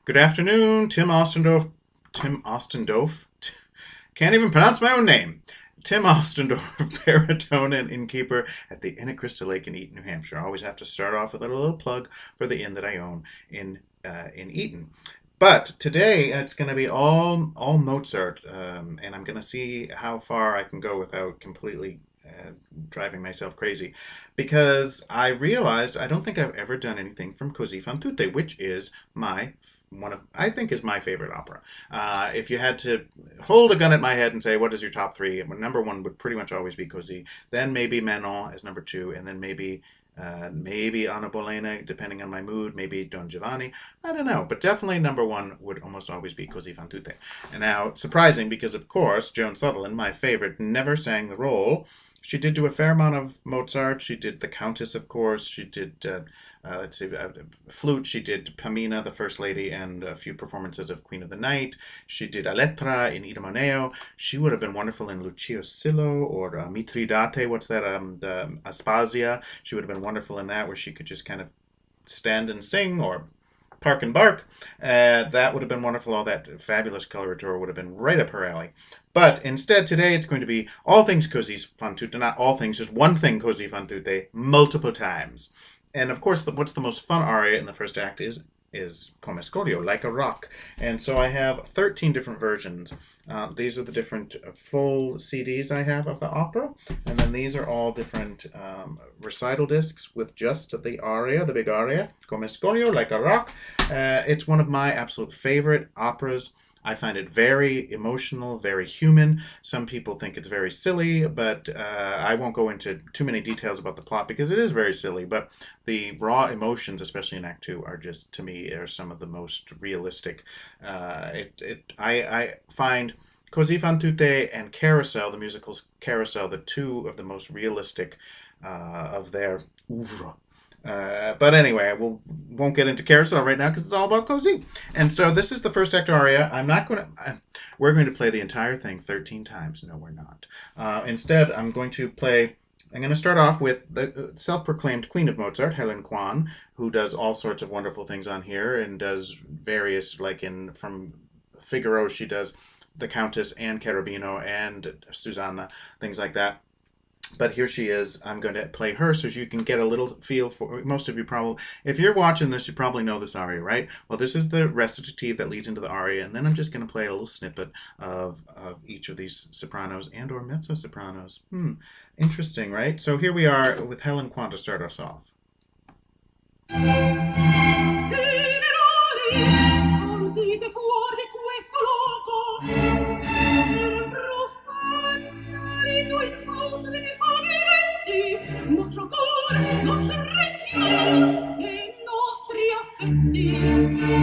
Good afternoon, Tim Ostendorf. Can't even pronounce my own name. Tim Ostendorf, baritone and innkeeper at the Inn at Crystal Lake in Eaton, New Hampshire. I always have to start off with a little plug for the inn that I own in Eaton. But today it's going to be all Mozart, and I'm going to see how far I can go without completely driving myself crazy, because I realized I don't think I've ever done anything from COSI fan tutte, which is I think is my favorite opera. If you had to hold a gun at my head and say what is your top three, number one would pretty much always be COSI, then maybe Manon as number two, and then maybe Anna Bolena, depending on my mood, maybe Don Giovanni. I don't know, but definitely number one would almost always be COSI fan tutte. And now, surprising, because of course, Joan Sutherland, my favorite, never sang the role. She did do a fair amount of Mozart. She did the Countess, of course. She did, flute. She did Pamina, the First Lady, and a few performances of Queen of the Night. She did Elettra in Idomeneo. She would have been wonderful in Lucio Sillo or Mitridate. What's that? The Aspasia. She would have been wonderful in that, where she could just kind of stand and sing, or park and bark. That would have been wonderful. All that fabulous coloratura would have been right up her alley. But instead, today it's going to be all things COSI fan tutte, not all things, just one thing COSI fan tutte, multiple times. And of course, what's the most fun aria in the first act is Come Scoglio, like a rock. And so I have 13 different versions. These are the different full CDs I have of the opera. And then these are all different recital discs with just the aria, the big aria, Come Scoglio, like a rock. It's one of my absolute favorite operas. I find it very emotional, very human. Some people think it's very silly, but I won't go into too many details about the plot because it is very silly. But the raw emotions, especially in Act 2, are just, to me, are some of the most realistic. I find COSI fan tutte and Carousel, the musical's Carousel, the two of the most realistic of their oeuvre. But anyway, won't get into Carousel right now because it's all about COSI. And so this is the first act aria. We're going to play the entire thing 13 times. No, we're not. Instead, I'm going to start off with the self-proclaimed Queen of Mozart, Hellen Kwon, who does all sorts of wonderful things on here and does various, from Figaro, she does the Countess and Cherubino and Susanna, things like that. But here she is. I'm going to play her so you can get a little feel for, most of you probably, if you're watching this, you probably know this aria, right? Well, this is the recitative that leads into the aria, and then I'm just going to play a little snippet of each of these sopranos and or mezzo-sopranos. Interesting, right? So here we are with Helen Quanta to start us off. Nostro cuore, nostro rettiamo e nostri affetti. Non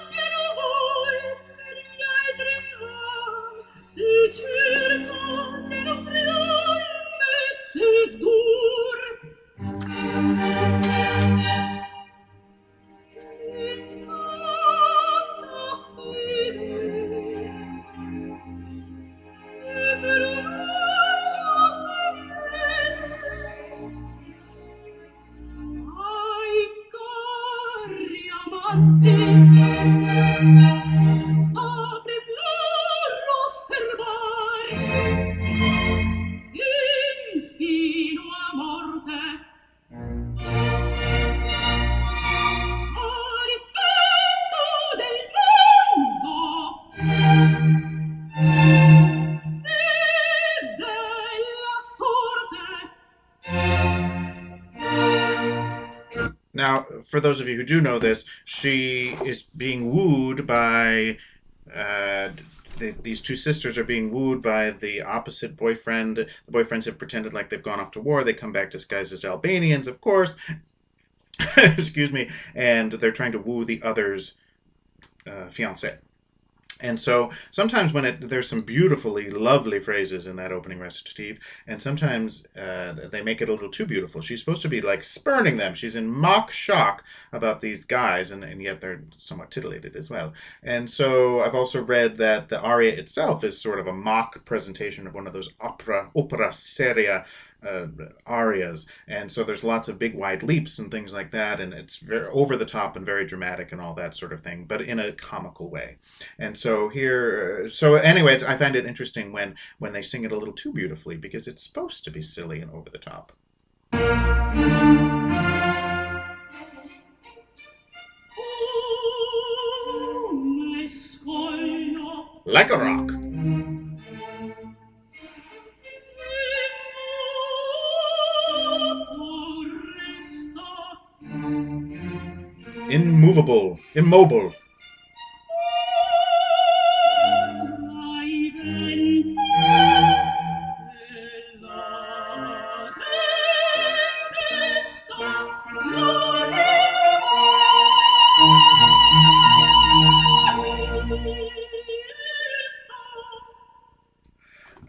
pieno voi per gli altri invan, si cerca le nostre anime sedur. In tanta fede e per Now, for those of you who do know this, she is being wooed by, these two sisters are being wooed by the opposite boyfriend. The boyfriends have pretended like they've gone off to war. They come back disguised as Albanians, of course. Excuse me. And they're trying to woo the other's fiancé. And so sometimes there's some beautifully lovely phrases in that opening recitative, and sometimes they make it a little too beautiful. She's supposed to be like spurning them. She's in mock shock about these guys, and yet they're somewhat titillated as well. And so I've also read that the aria itself is sort of a mock presentation of one of those opera seria arias, and so there's lots of big wide leaps and things like that, and it's very over the top and very dramatic and all that sort of thing, but in a comical way. And so here, so anyway, I find it interesting when they sing it a little too beautifully because it's supposed to be silly and over the top. Come scoglio Like a rock, immovable, immobile.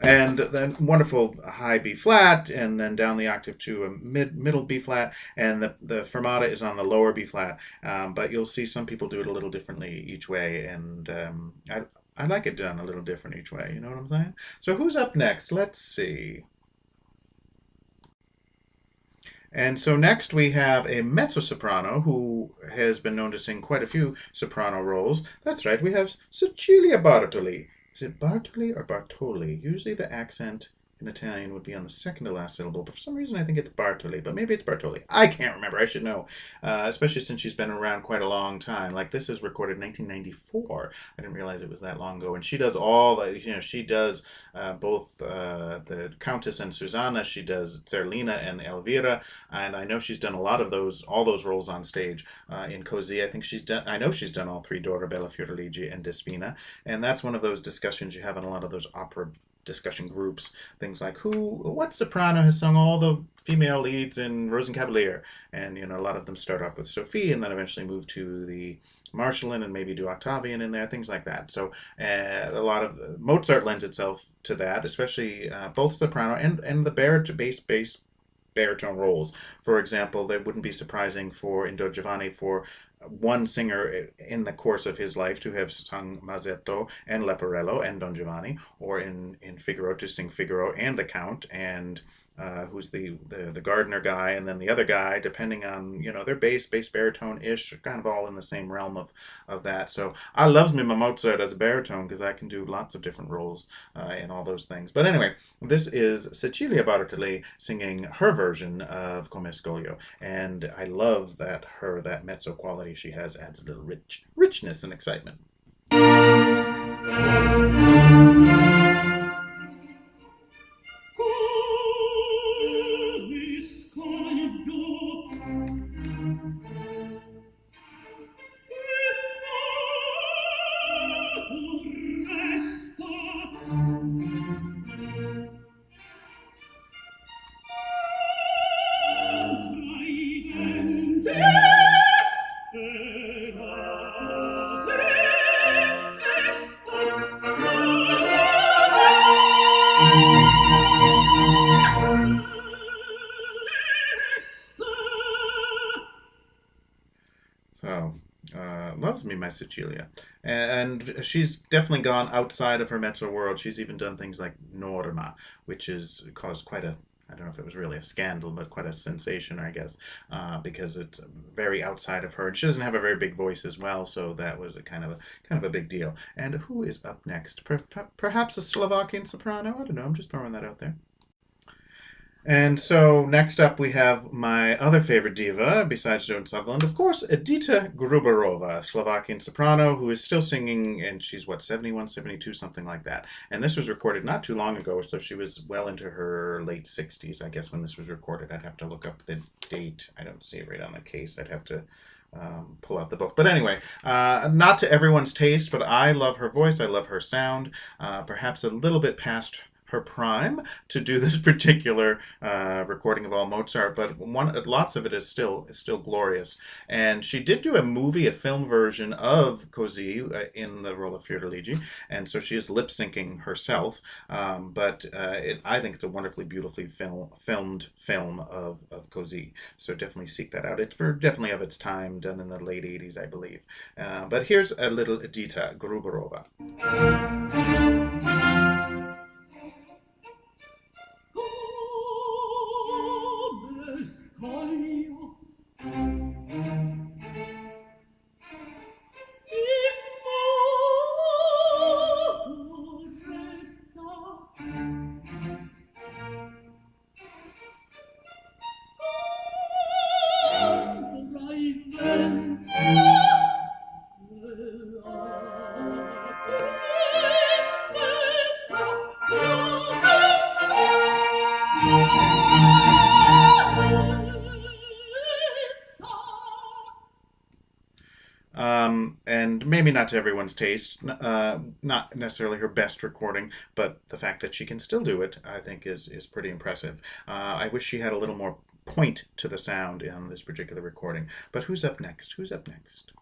And then wonderful high B flat, and then down the octave to a middle B flat, and the fermata is on the lower B flat. But you'll see some people do it a little differently each way, and I like it done a little different each way. You know what I'm saying? So who's up next? Let's see. And so next we have a mezzo-soprano who has been known to sing quite a few soprano roles. That's right, we have Cecilia Bartoli. Is it Bartoli or Bartoli? Usually the accent in Italian would be on the second to last syllable, but for some reason I think it's Bartoli, but maybe it's Bartoli. I can't remember. I should know, especially since she's been around quite a long time. Like this is recorded in 1994. I didn't realize it was that long ago. And she does all the, she does both the Countess and Susanna. She does Zerlina and Elvira, and I know she's done a lot of all those roles on stage in COSI. I know she's done all three: Dora, Bella Fiordiligi, and Despina. And that's one of those discussions you have in a lot of those opera discussion groups, things like what soprano has sung all the female leads in Rosenkavalier, and a lot of them start off with Sophie and then eventually move to the Marschallin and maybe do Octavian in there, things like that. So a lot of Mozart lends itself to that, especially both soprano and the bass baritone roles. For example, they wouldn't be surprising in Don Giovanni for one singer in the course of his life to have sung Mazzetto and Leporello and Don Giovanni, or in Figaro to sing Figaro and the Count, and who's the gardener guy, and then the other guy, depending on their bass baritone-ish, kind of all in the same realm of that. So I loves me my Mozart as a baritone because I can do lots of different roles in all those things. But anyway, this is Cecilia Bartoli singing her version of Come Scoglio, and I love that mezzo quality she has adds a little richness and excitement. Loves me, my Cecilia. And she's definitely gone outside of her mezzo world. She's even done things like Norma, which has caused quite a, I don't know if it was really a scandal, but quite a sensation, I guess, because it's very outside of her. And she doesn't have a very big voice as well, so that was a kind of a big deal. And who is up next? Perhaps a Slovakian soprano? I don't know. I'm just throwing that out there. And so next up we have my other favorite diva, besides Joan Sutherland, of course, Edita Gruberova, a Slovakian soprano who is still singing, and she's, 71, 72, something like that. And this was recorded not too long ago, so she was well into her late 60s, I guess, when this was recorded. I'd have to look up the date. I don't see it right on the case. I'd have to pull out the book. But anyway, not to everyone's taste, but I love her voice. I love her sound, perhaps a little bit past her prime to do this particular recording of all Mozart, but lots of it is still glorious. And she did do a film version of COSI in the role of Fiordiligi, and so she is lip syncing herself. But I think it's a wonderfully beautifully filmed film of COSI. So definitely seek that out. It's definitely of its time, done in the late 80s, I believe. But here's a little Dita Gruberova. And maybe not to everyone's taste, not necessarily her best recording, but the fact that she can still do it, I think, is pretty impressive. I wish she had a little more point to the sound in this particular recording. But who's up next? Who's up next?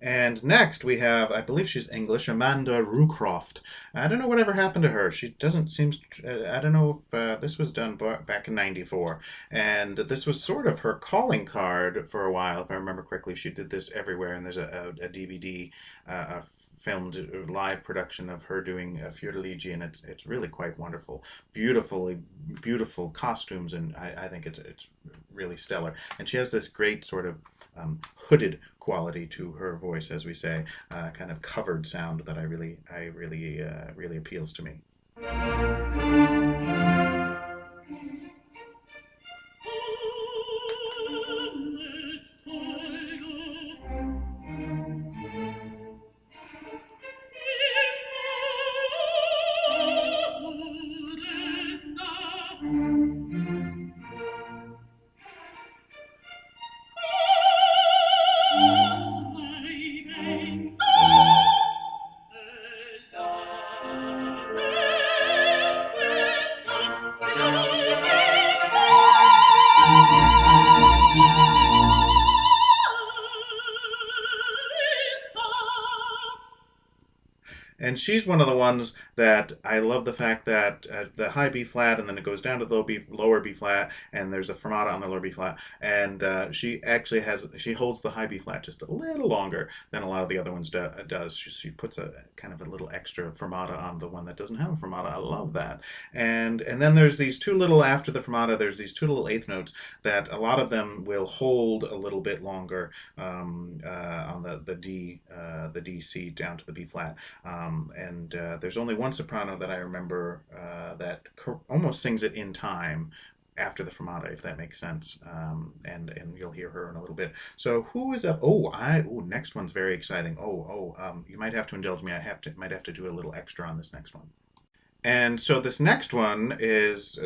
And next we have, I believe she's English, Amanda Roocroft. I don't know whatever happened to her. She doesn't seem, I don't know if this was done back in '94. And this was sort of her calling card for a while, if I remember correctly. She did this everywhere, and there's a DVD, a filmed live production of her doing Fiordiligi, and it's really quite wonderful. Beautiful costumes, and I think it's really stellar. And she has this great sort of hooded quality to her voice, as we say, kind of covered sound that really appeals to me. And she's one of the ones that I love the fact that the high B flat, and then it goes down to the lower B flat, and there's a fermata on the lower B flat, and she actually she holds the high B flat just a little longer than a lot of the other ones does. She puts a kind of a little extra fermata on the one that doesn't have a fermata. I love that. And then there's these two little, after the fermata, there's these two little eighth notes that a lot of them will hold a little bit longer on the D C down to the B flat. And there's only one soprano that I remember that almost sings it in time after the fermata, if that makes sense. And you'll hear her in a little bit. So who is up? Next one's very exciting. You might have to indulge me. Might have to do a little extra on this next one. And so this next one is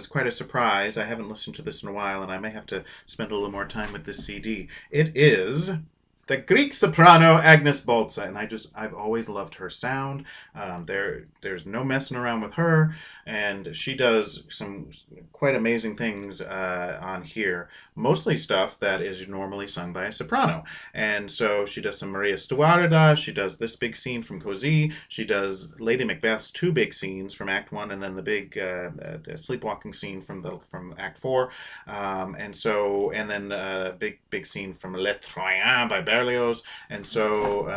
quite a surprise. I haven't listened to this in a while, and I may have to spend a little more time with this CD. It is the Greek soprano Agnes Baltsa, and I've always loved her sound. There's no messing around with her, and she does some quite amazing things on here. Mostly stuff that is normally sung by a soprano. And so she does some Maria Stuarda, she does this big scene from COSI, she does Lady Macbeth's two big scenes from Act 1, and then the big sleepwalking scene from Act 4. And then a big scene from Le Troyen by Berlioz. And so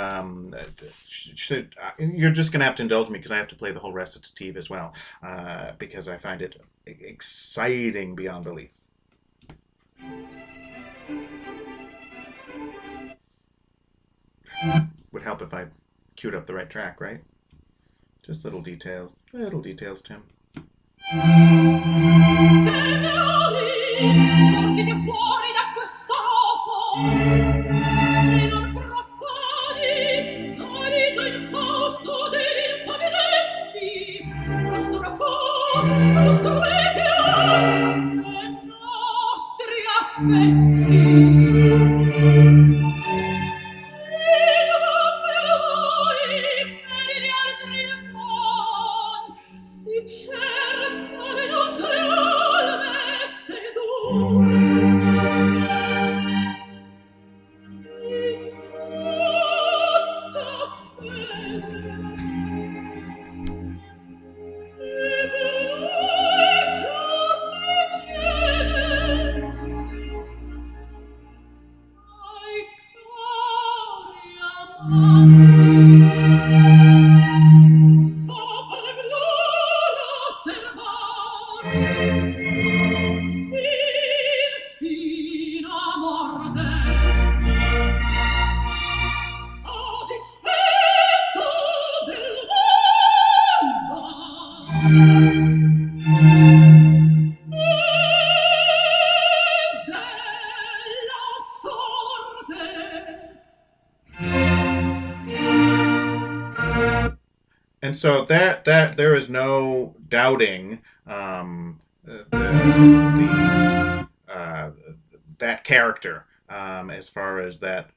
you're just going to have to indulge me because I have to play the whole recitative as well, because I find it exciting beyond belief. Would help if I queued up the right track, right? Just little details, Tim. Sortite fuori da quest'oco e non profani marito infausto degli infamiletti, questo rete e nostri affetti. And so that there is no doubting that character, as far as that.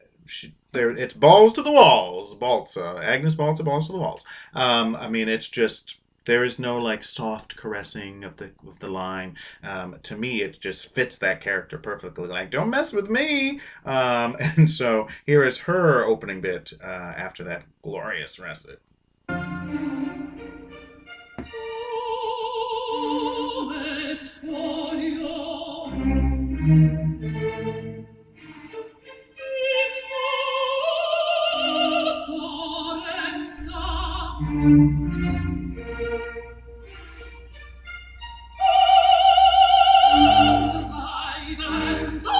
It's balls to the walls, Baltsa, Agnes Baltsa, balls to the walls. I mean, it's just there is no like soft caressing of the line. To me, it just fits that character perfectly. Like, don't mess with me. And so here is her opening bit after that glorious recit. Come scoglio immoto resta andrai vento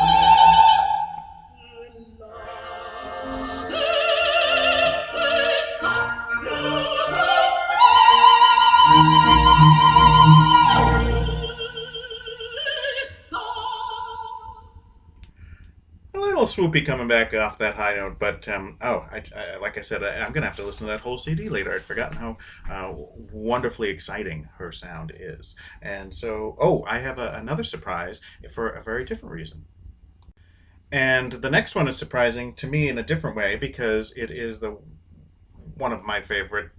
A little swoopy coming back off that high note, but like I said, I'm gonna have to listen to that whole CD later. I'd forgotten how wonderfully exciting her sound is, and so I have another surprise for a very different reason. And the next one is surprising to me in a different way because it is the one of my favorite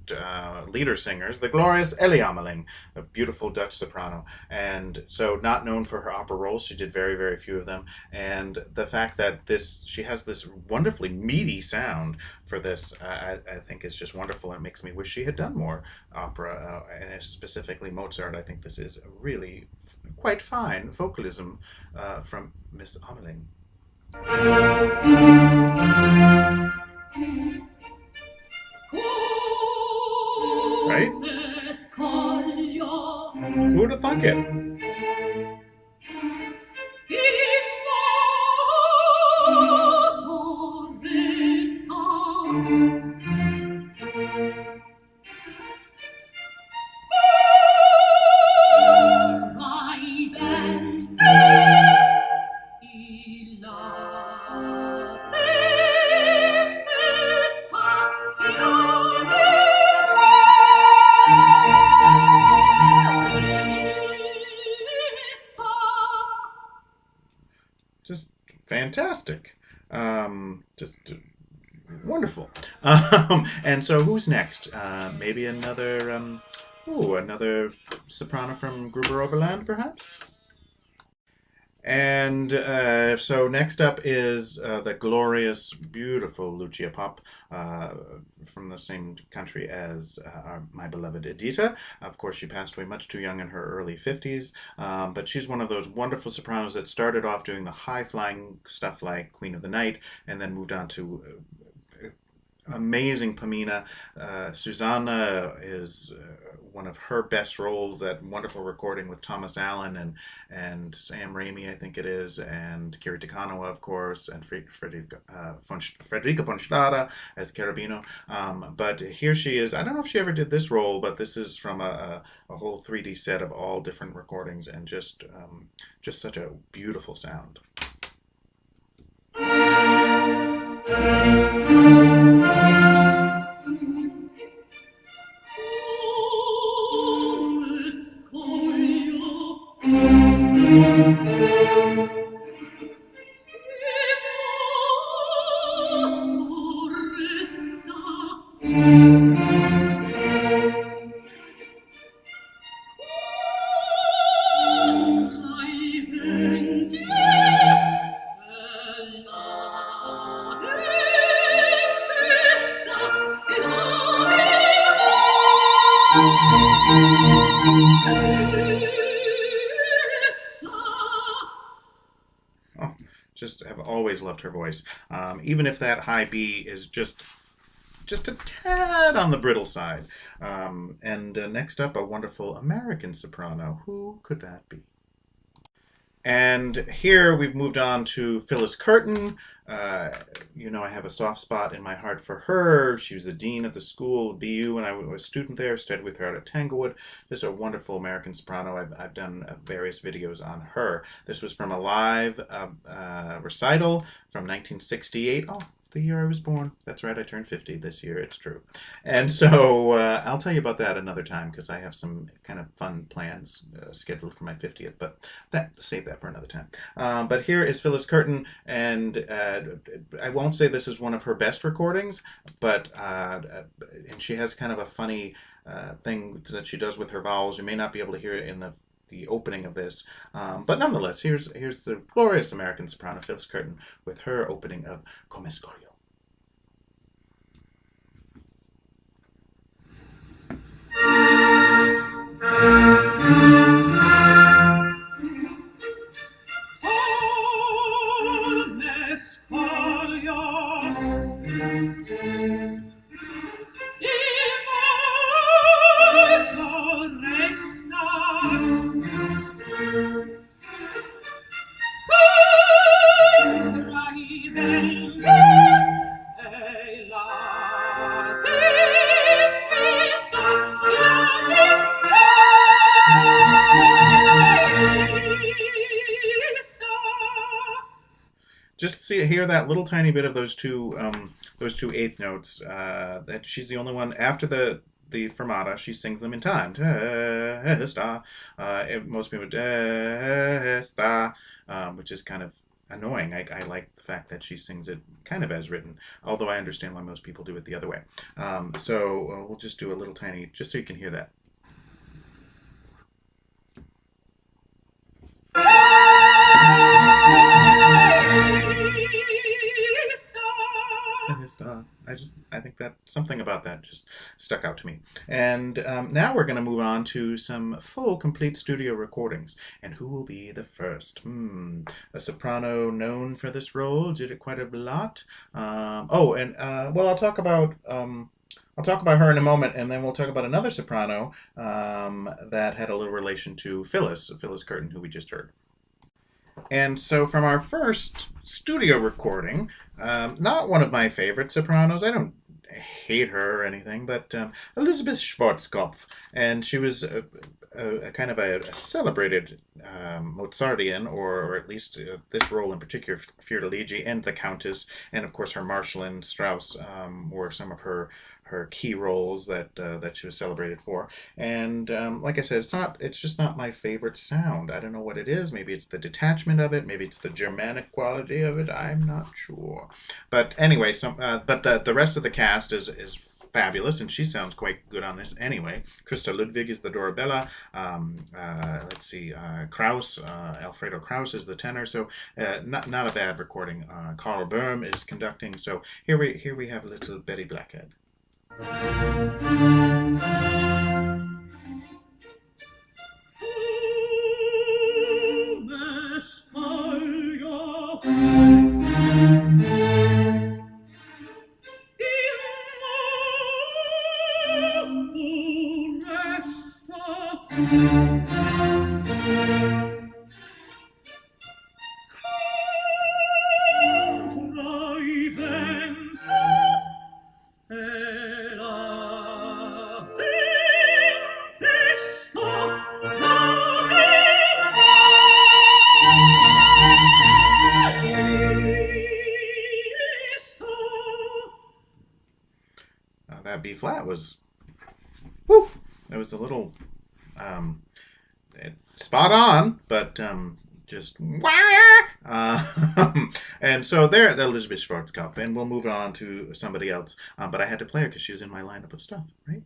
leader singers, the glorious Elly Ameling, a beautiful Dutch soprano. And so, not known for her opera roles, she did very, very few of them. And the fact that she has this wonderfully meaty sound for this, I think is just wonderful. It makes me wish she had done more opera, and specifically Mozart. I think this is a really quite fine vocalism from Miss Ameling. Right? Who would have thunk it? Just fantastic. Just wonderful. And so who's next? Maybe another soprano from Gruberova land, perhaps? And so next up is the glorious, beautiful Lucia Popp from the same country as my beloved Edita. Of course, she passed away much too young in her early 50s, but she's one of those wonderful sopranos that started off doing the high-flying stuff like Queen of the Night and then moved on to amazing Pamina. Susanna is one of her best roles. That wonderful recording with Thomas Allen and Sam Raimi, I think it is, and Kiri Te Kanawa, of course, and Frederica von Stade as Carabino. But here she is. I don't know if she ever did this role, but this is from a whole 3D set of all different recordings, and just such a beautiful sound. Just have always loved her voice, even if that high B is just a tad on the brittle side. And next up, a wonderful American soprano. Who could that be? And here we've moved on to Phyllis Curtin. I have a soft spot in my heart for her. She was the dean of the school, BU, when I was a student there. Studied with her out at Tanglewood. Just a wonderful American soprano. I've done various videos on her. This was from a live recital from 1968. Oh, the year I was born. That's right, I turned 50 this year. It's true. And so I'll tell you about that another time because I have some kind of fun plans scheduled for my 50th, but save that for another time. But here is Phyllis Curtin, and I won't say this is one of her best recordings, but and she has kind of a funny thing that she does with her vowels. You may not be able to hear it in the opening of this, but nonetheless, here's the glorious American soprano Phyllis Curtin with her opening of Come scoglio. Just hear that little tiny bit of those two eighth notes. That she's the only one after the fermata. She sings them in time. Most people which is kind of annoying. I like the fact that she sings it kind of as written, although I understand why most people do it the other way. So we'll just do a little tiny, just so you can hear that. I think that something about that just stuck out to me. And now we're going to move on to some full, complete studio recordings. And who will be the first? A soprano known for this role, did it quite a lot. Well, I'll talk about her in a moment, and then we'll talk about another soprano that had a little relation to Phyllis Curtin, who we just heard. And so from our first studio recording, not one of my favorite sopranos. I don't hate her or anything, but Elisabeth Schwarzkopf. And she was a kind of a celebrated Mozartian, or at least this role in particular, Fiordiligi and the Countess, and of course her Marschallin, Strauss were some of her key roles that she was celebrated for. And like I said, it's just not my favorite sound. I don't know what it is. Maybe it's the detachment of it. Maybe it's the Germanic quality of it. I'm not sure. But anyway, but the rest of the cast is fabulous, and she sounds quite good on this anyway. Christa Ludwig is the Dorabella. Let's see, Kraus, Alfredo Kraus is the tenor. So not a bad recording. Carl Böhm is conducting. So here we have little Betty Blackhead. That B flat was, whoo, it was a little spot on, but just and so there, Elisabeth Schwarzkopf, and we'll move on to somebody else. But I had to play her because she was in my lineup of stuff, right?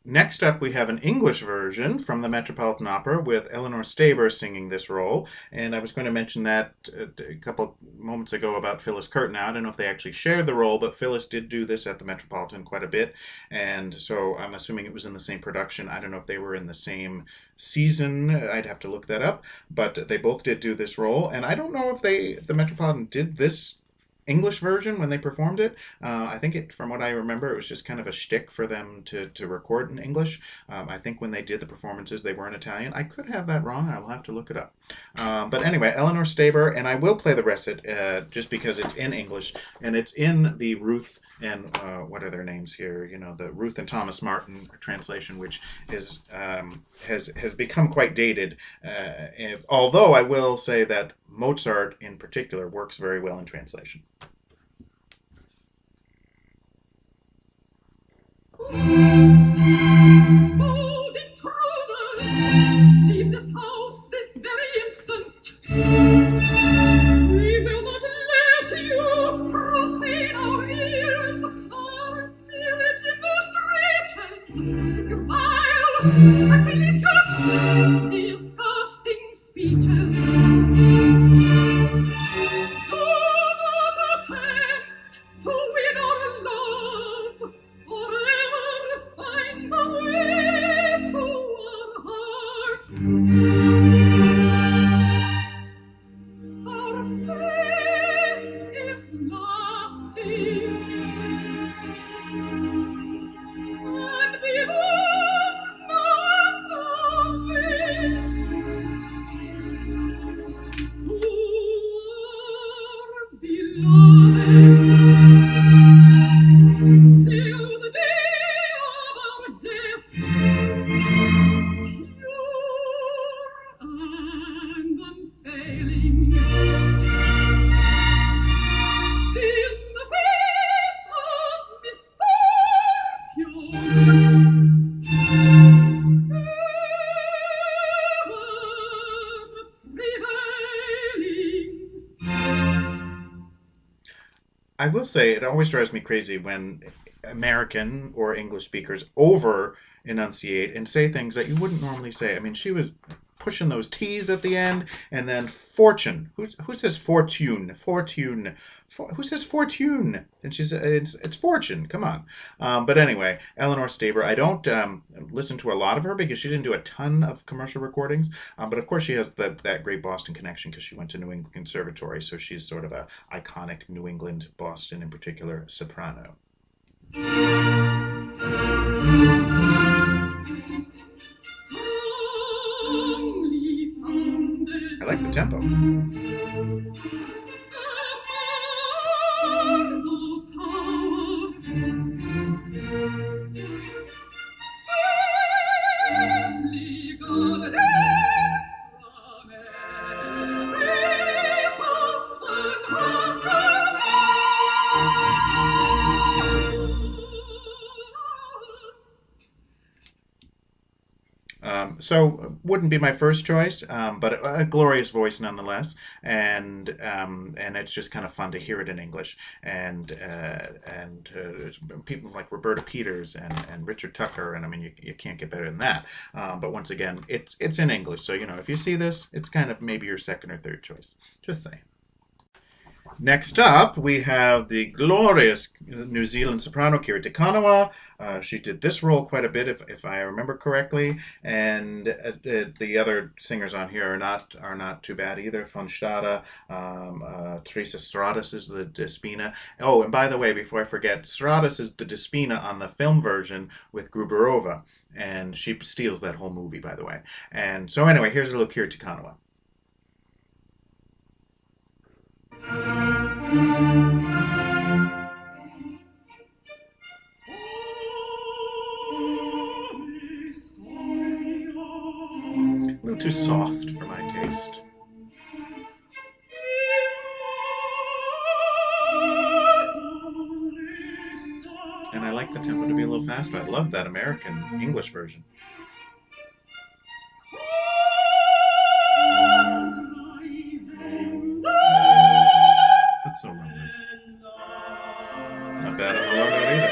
Next up, we have an English version from the Metropolitan Opera with Eleanor Steber singing this role. And I was going to mention that a couple moments ago about Phyllis Curtin. Now, I don't know if they actually shared the role, but Phyllis did do this at the Metropolitan quite a bit. And so I'm assuming it was in the same production. I don't know if they were in the same season. I'd have to look that up. But they both did do this role. And I don't know if the Metropolitan did this English version when they performed it. I think from what I remember, it was just kind of a shtick for them to record in English. I think when they did the performances, they were in Italian. I could have that wrong. I will have to look it up. But anyway, Eleanor Steber, and I will play the recit just because it's in English, and it's in the Ruth and what are their names here? You know, the Ruth and Thomas Martin translation, which has become quite dated. Although I will say that Mozart in particular works very well in translation. Bold intruders, leave this house this very instant. We will not let you profane our ears, our spirits in most reaches. Your vile, sacrilegious, disgusting speeches. Do not attempt to win our love, or ever find the way to our hearts. Our faith is lasting and belongs not always to our beloved till the day of our death. Pure and unfailing, in the face of misfortune, ever prevailing. I will say it always drives me crazy when American or English speakers over enunciate and say things that you wouldn't normally say. I mean, she was pushing those T's at the end, and then fortune. Who says fortune? Fortune. Who says fortune? And she said it's fortune. Come on. But anyway, Eleanor Steber. I don't listen to a lot of her because she didn't do a ton of commercial recordings. But of course, she has that great Boston connection because she went to New England Conservatory, so she's sort of a iconic New England, Boston in particular soprano. Strongly founded I like the tempo. marble tower, safely guarded from every hope and hostile So wouldn't be my first choice, but a glorious voice nonetheless, and it's just kind of fun to hear it in English, and people like Roberta Peters and Richard Tucker, and I mean you can't get better than that. But once again, it's in English, so if you see this, it's kind of maybe your second or third choice. Just saying. Next up, we have the glorious New Zealand soprano Kiri Te Kanawa. She did this role quite a bit, if I remember correctly, and the other singers on here are not too bad either. Von Stade, Teresa Stratus is the Despina. Oh, and by the way, before I forget, Stratus is the Despina on the film version with Gruberova, and she steals that whole movie, by the way. And so anyway, here's a little Kiri Te Kanawa. A little too soft for my taste. And I like the tempo to be a little faster. I love that American English version. That's so lovely. Not bad on the low note either.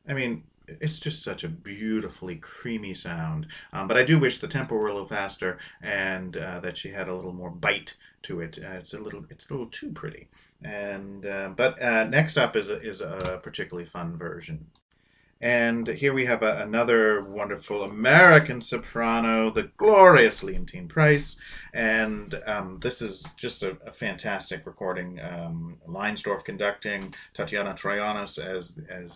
I mean, it's just such a beautifully creamy sound. But I do wish the tempo were a little faster and that she had a little more bite to it. It's a little too pretty. And but next up is a particularly fun version. And here we have another wonderful American soprano, the glorious Leontyne Price. And this is just a fantastic recording. Leinsdorf conducting, Tatiana Troyanos as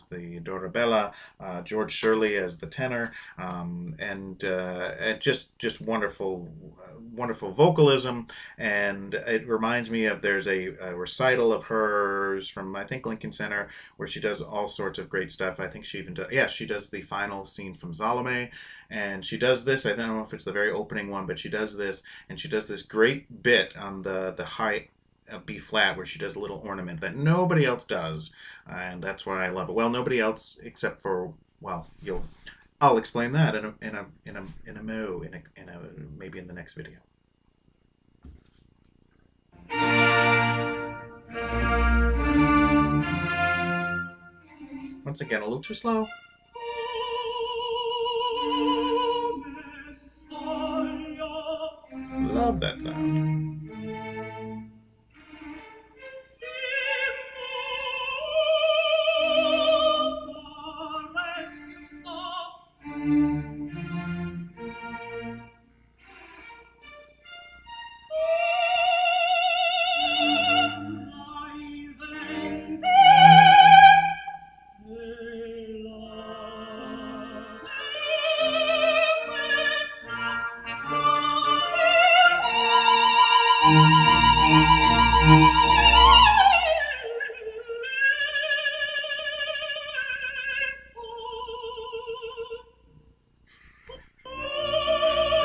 the Dorabella, George Shirley as the tenor, and just wonderful, wonderful vocalism. And it reminds me of there's a recital of hers from I think Lincoln Center where she does all sorts of great stuff. I think she even does, yeah, she does the final scene from Salome, and she does this. I don't know if it's the very opening one, but she does this, and she does this great bit on the high B flat where she does a little ornament that nobody else does, and that's why I love it. Well, nobody else except for I'll explain that maybe in the next video. Once again, a little too slow. Love that sound.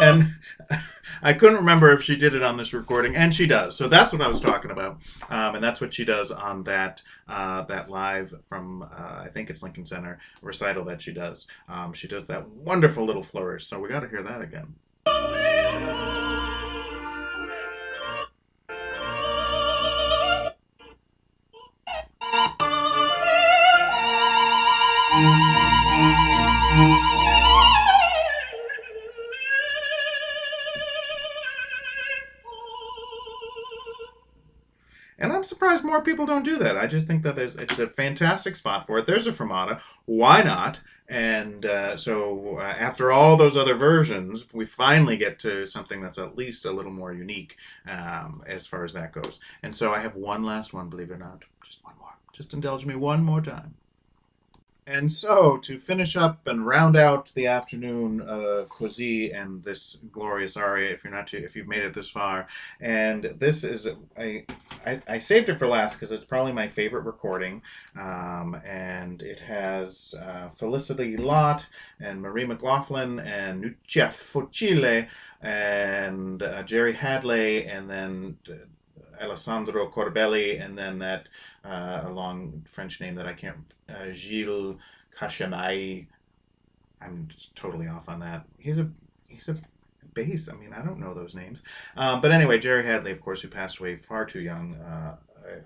And I couldn't remember if she did it on this recording, and she does. So that's what I was talking about, and that's what she does on that live from I think it's Lincoln Center recital that she does. She does that wonderful little flourish. So we got to hear that again. And I'm surprised more people don't do that. I just think that it's a fantastic spot for it. There's a fermata. Why not? And so after all those other versions, we finally get to something that's at least a little more unique as far as that goes. And so I have one last one, believe it or not. Just one more. Just indulge me one more time. And so, to finish up and round out the afternoon of COSI and this glorious aria, if you've made it this far, and this is I saved it for last because it's probably my favorite recording, and it has Felicity Lott and Marie McLaughlin and Lucia Popp and Jerry Hadley, and then Alessandro Corbelli, and then that a long French name that I can't, Gilles Cachanai. I'm just totally off on that. He's a bass. I mean, I don't know those names. But anyway, Jerry Hadley, of course, who passed away far too young,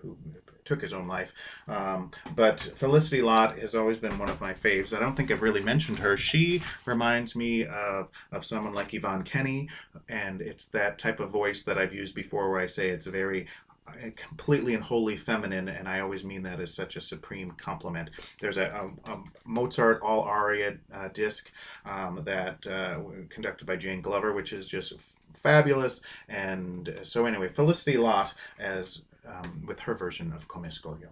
who took his own life. But Felicity Lott has always been one of my faves. I don't think I've really mentioned her. She reminds me of someone like Yvonne Kenny, and it's that type of voice that I've used before where I say it's very completely and wholly feminine, and I always mean that as such a supreme compliment. There's a Mozart all aria disc that conducted by Jane Glover, which is just fabulous. And so anyway, Felicity Lott as with her version of Come Scoglio.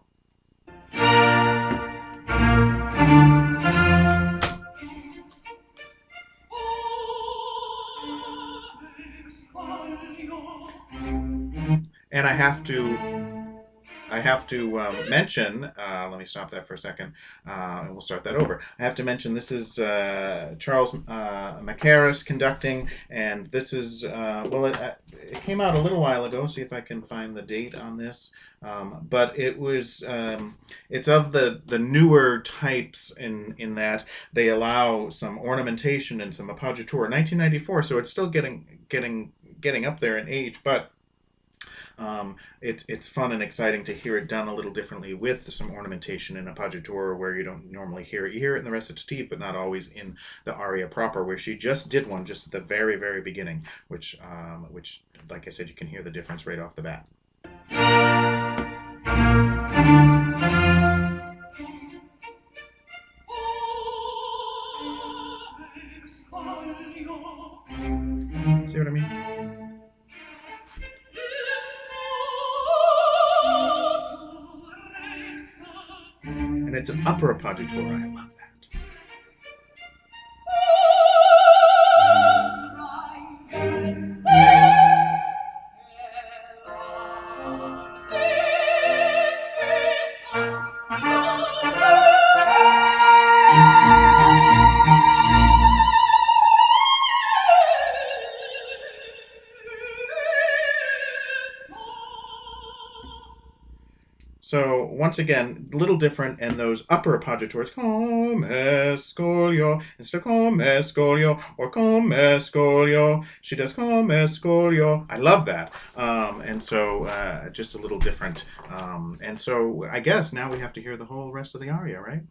And I have to mention, let me stop that for a second, and we'll start that over. I have to mention this is Charles Mackerras conducting, and this is, it came out a little while ago. See if I can find the date on this. But it was, it's of the newer types in that they allow some ornamentation and some appoggiatura. 1994, so it's still getting up there in age, but it's fun and exciting to hear it done a little differently with some ornamentation and appoggiatura where you don't normally hear it. You hear it in the recitative, but not always in the aria proper, where she just did one just at the very, very beginning, which like I said, you can hear the difference right off the bat. See what I mean? And it's an upper appoggiatura. I love that. So once again, a little different, and those upper appoggiatures, come scoglio, instead of come scoglio or come scoglio, she does come scoglio. I love that. And so just a little different. And so I guess now we have to hear the whole rest of the aria, right?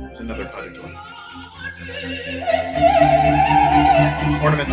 There's another appoggiatura. Ornament.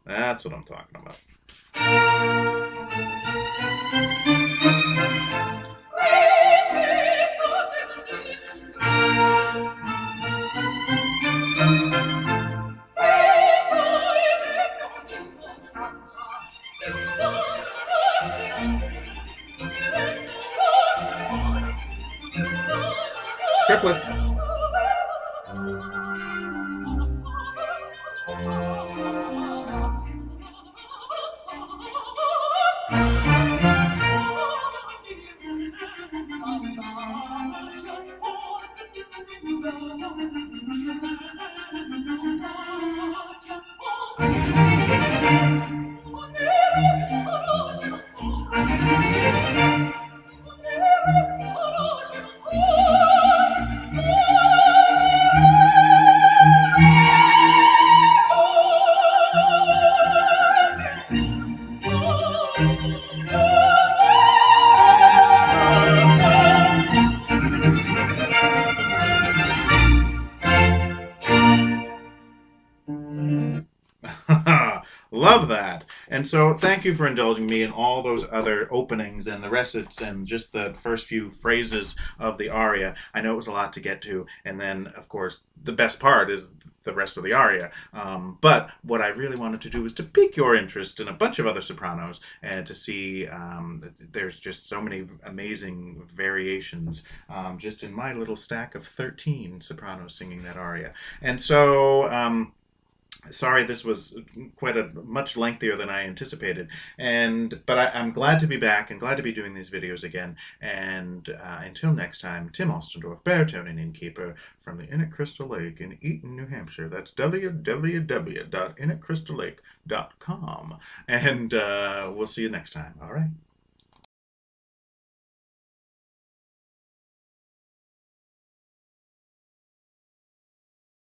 That's what I'm talking about. Triplets. love that. And so thank you for indulging me in all those other openings and the recits and just the first few phrases of the aria. I know it was a lot to get to. And then, of course, the best part is the rest of the aria. But what I really wanted to do was to pique your interest in a bunch of other sopranos and to see there's just so many amazing variations just in my little stack of 13 sopranos singing that aria. And so sorry, this was quite a much lengthier than I anticipated, but I'm glad to be back and glad to be doing these videos again. And until next time, Tim Ostendorf, baritone and innkeeper from the Inn at Crystal Lake in Eaton, New Hampshire. That's www.innatcrystallake.com. And we'll see you next time. All right.